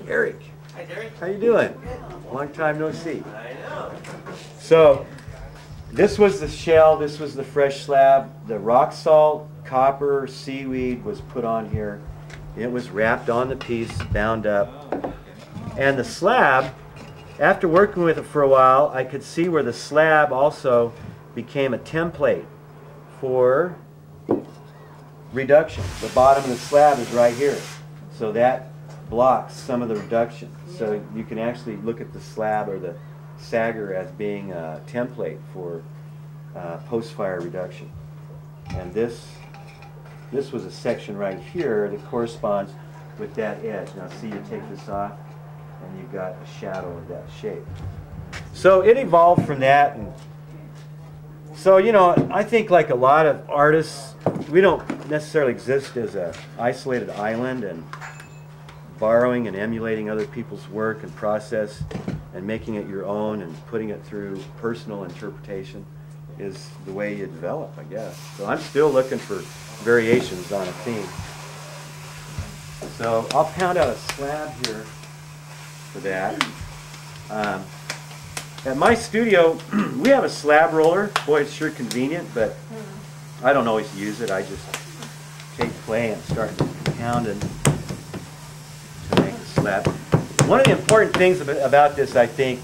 Eric. Hi, Derek. How you doing? Long time no see. I know. So, this was the shell, this was the fresh slab. The rock salt, copper, seaweed was put on here. It was wrapped on the piece, bound up. And the slab, after working with it for a while, I could see where the slab also became a template for reduction. The bottom of the slab is right here. So that blocks some of the reduction. So you can actually look at the slab or the Saggar as being a template for post-fire reduction. And this was a section right here that corresponds with that edge. Now see, you take this off and you've got a shadow of that shape. So it evolved from that. And so, you know, I think like a lot of artists, we don't necessarily exist as an isolated island, and borrowing and emulating other people's work and process and making it your own and putting it through personal interpretation is the way you develop, I guess. So I'm still looking for variations on a theme. So I'll pound out a slab here for that. At my studio, we have a slab roller. Boy, it's sure convenient, but I don't always use it. I just take clay and start pounding to make a slab. One of the important things about this, I think,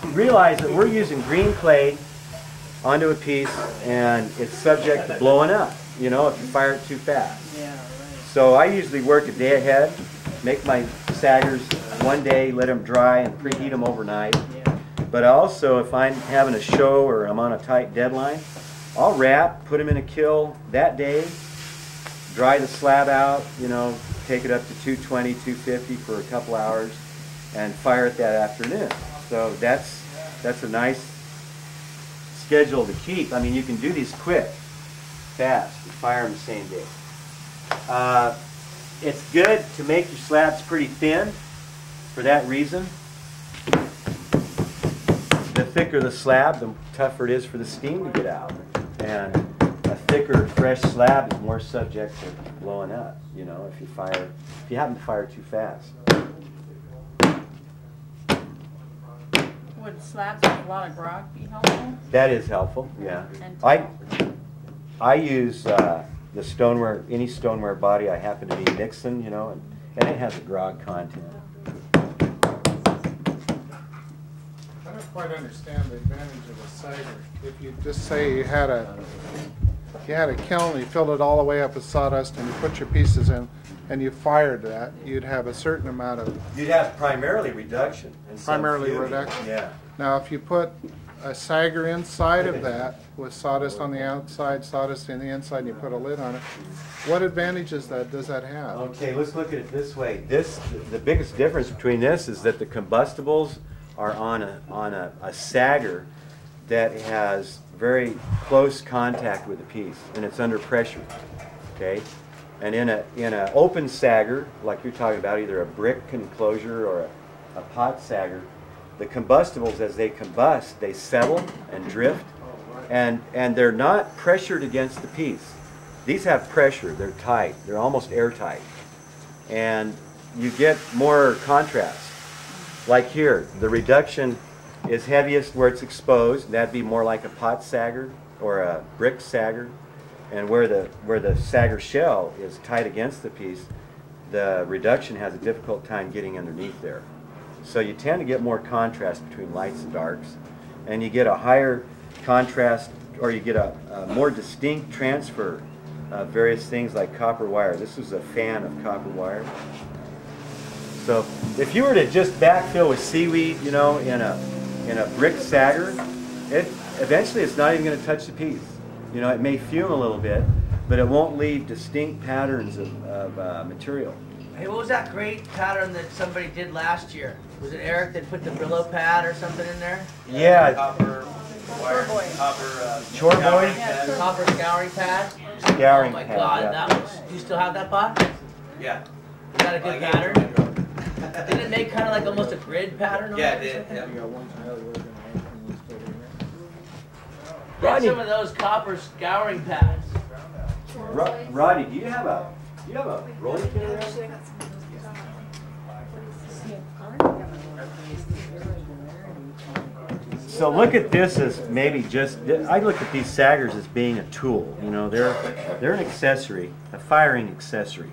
realize that we're using green clay onto a piece and it's subject to blowing up, you know, if you fire it too fast. Yeah, right. So I usually work a day ahead, make my Saggars one day, let them dry and preheat them overnight. Yeah. But also, if I'm having a show or I'm on a tight deadline, I'll wrap, put them in a kiln that day, dry the slab out, you know, take it up to 220, 250 for a couple hours, and fire it that afternoon. So that's a nice schedule to keep. I mean, you can do these quick, fast, and fire them the same day. It's good to make your slabs pretty thin for that reason. The thicker the slab, the tougher it is for the steam to get out. And a thicker, fresh slab is more subject to blowing up, you know, if you happen to fire too fast. Would slabs with a lot of grog be helpful? That is helpful, yeah. And I use the stoneware, any stoneware body I happen to be mixing, you know, and it has a grog content. I don't quite understand the advantage of a Saggar. If you just say you had a kiln, you filled it all the way up with sawdust, and you put your pieces in, and you fired that, you'd have a certain amount of... You'd have primarily reduction. And Primarily some reduction. Yeah. Now, if you put a Saggar inside of that with sawdust on the outside, sawdust in the inside, and you put a lid on it, what advantages does that have? Okay, let's look at it this way. The biggest difference between this is that the combustibles are on a Saggar that has very close contact with the piece, and it's under pressure. Okay, and in a open Saggar, like you're talking about, either a brick enclosure or a pot Saggar, the combustibles, as they combust, they settle and drift, and they're not pressured against the piece. These have pressure. They're tight. They're almost airtight, and you get more contrast. Like here, the reduction is heaviest where it's exposed. That'd be more like a pot Saggar or a brick Saggar. And where the Saggar shell is tight against the piece, the reduction has a difficult time getting underneath there. So you tend to get more contrast between lights and darks, and you get a higher contrast, or you get a more distinct transfer of various things like copper wire. This is a fan of copper wire. So if you were to just backfill with seaweed, you know, in a brick Saggar, eventually it's not even going to touch the piece. You know, it may fume a little bit, but it won't leave distinct patterns of material. Hey, what was that great pattern that somebody did last year? Was it Eric that put the billow pad or something in there? Yeah. Copper wire, Chore boy? Copper scouring pad? Scouring Oh my pad, God, yeah. that was, do you still have that pot? Yeah. Is that a good pattern? Didn't it make kind of like almost a grid pattern on Yeah, it? it did. Yeah. Get Rodney. some of those copper scouring pads. Rodney, do you have a rolling pin there? So look at this as maybe just, I look at these saggers as being a tool. You know, they're an accessory, a firing accessory.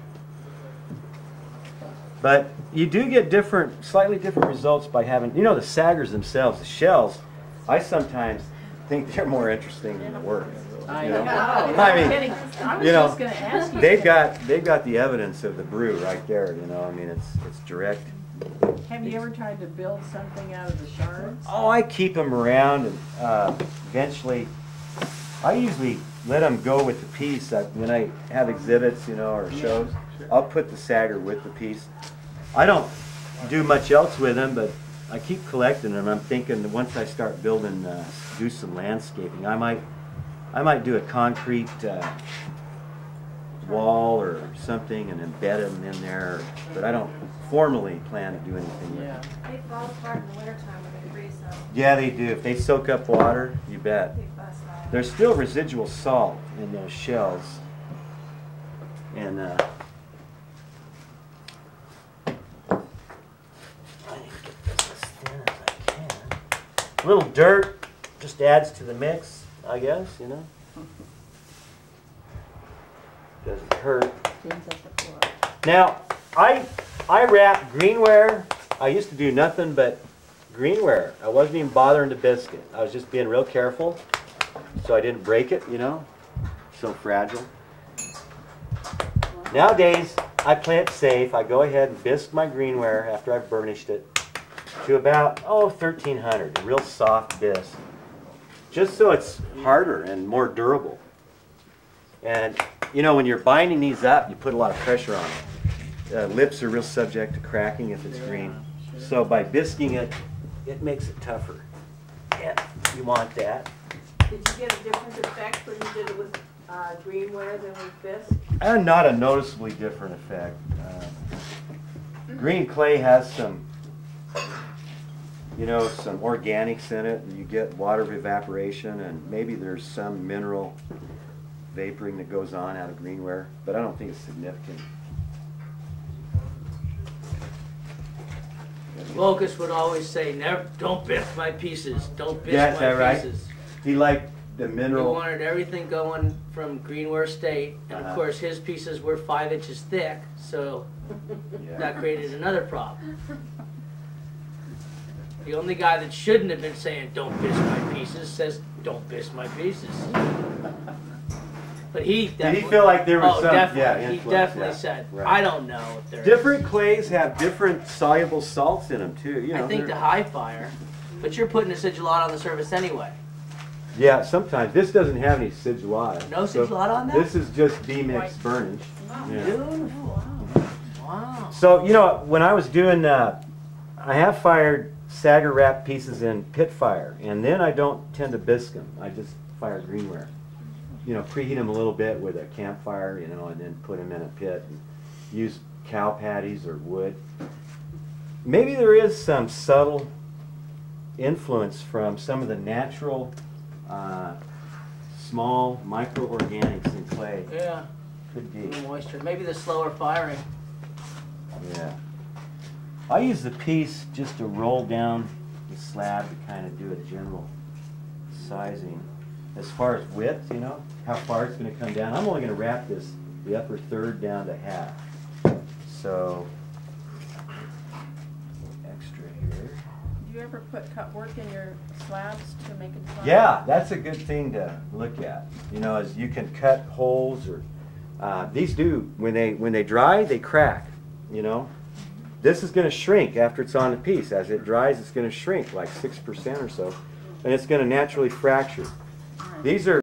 But you do get different, slightly different results by having, you know, the saggers themselves, the shells, I sometimes think they're more interesting than the work. I You know. know? I mean, was you know, just going to ask you. they've got the evidence of the brew right there, you know, I mean, it's direct. Have you ever tried to build something out of the shards? Oh, I keep them around, and eventually, I usually let them go with the piece. When I have exhibits, you know, or shows, I'll put the sagger with the piece. I don't do much else with them, but I keep collecting them. I'm thinking that once I start building, do some landscaping, I might do a concrete wall or something and embed them in there, but I don't formally plan to do anything with them. Yeah. They fall apart in the wintertime when they freeze them. Yeah, they do. If they soak up water, you bet. They bust out. There's still residual salt in those shells. And I need to get this as thin as I can. A little dirt just adds to the mix, I guess, you know. Doesn't hurt. Cleans up the floor. Now, I wrap greenware. I used to do nothing but greenware. I wasn't even bothering to bisque it. I was just being real careful so I didn't break it, you know. So fragile. Nowadays, I play it safe. I go ahead and bisque my greenware after I've burnished it to about, 1,300, a real soft bisque. Just so it's harder and more durable. And, you know, when you're binding these up, you put a lot of pressure on them. Lips are real subject to cracking if it's green. So by bisquing it, it makes it tougher. Yeah, you want that. Did you get a different effect when you did it with greenware than with bisque? Not a noticeably different effect. Green clay has some, you know, some organics in it. You get water evaporation, and maybe there's some mineral vaporing that goes on out of greenware, but I don't think it's significant. Locust would always say, "Never, don't bisque my pieces. Don't bisque Yeah, is that my right? pieces." He liked the He mineral. wanted everything going from greenware state, and of course his pieces were 5 inches thick, so Yeah. that created another problem. The only guy that shouldn't have been saying, "Don't bisque my pieces," says, "Don't bisque my pieces." But he Did definitely. he feel like there was Oh, some? definitely. Yeah, He influence, definitely yeah. said, Right. "I don't know if there Different clays have different soluble salts in them too. You know, I think they're- the high fire, but you're putting acidulate on the surface anyway. Yeah, sometimes. This doesn't have any acidulate. No So acidulate on that? This is just D-mix burnish. Yeah. Beautiful. Wow. So, you know, when I was doing, I have fired Saggar wrap pieces in pit fire, and then I don't tend to bisque them. I just fire greenware. You know, preheat them a little bit with a campfire, you know, and then put them in a pit and use cow patties or wood. Maybe there is some subtle influence from some of the natural small microorganics in clay. Yeah, Could a be. little moisture. Maybe the slower firing. Yeah. I use the piece just to roll down the slab to kind of do a general sizing. As far as width, you know, how far it's going to come down. I'm only going to wrap this, the upper third down to half. So, extra here. Do you ever put cut work in your slabs to make it fun? Yeah, that's a good thing to look at. You know, as you can cut holes or these do when they dry, they crack. You know, this is going to shrink after it's on the piece. As it dries, it's going to shrink like 6% or so, and it's going to naturally fracture. These are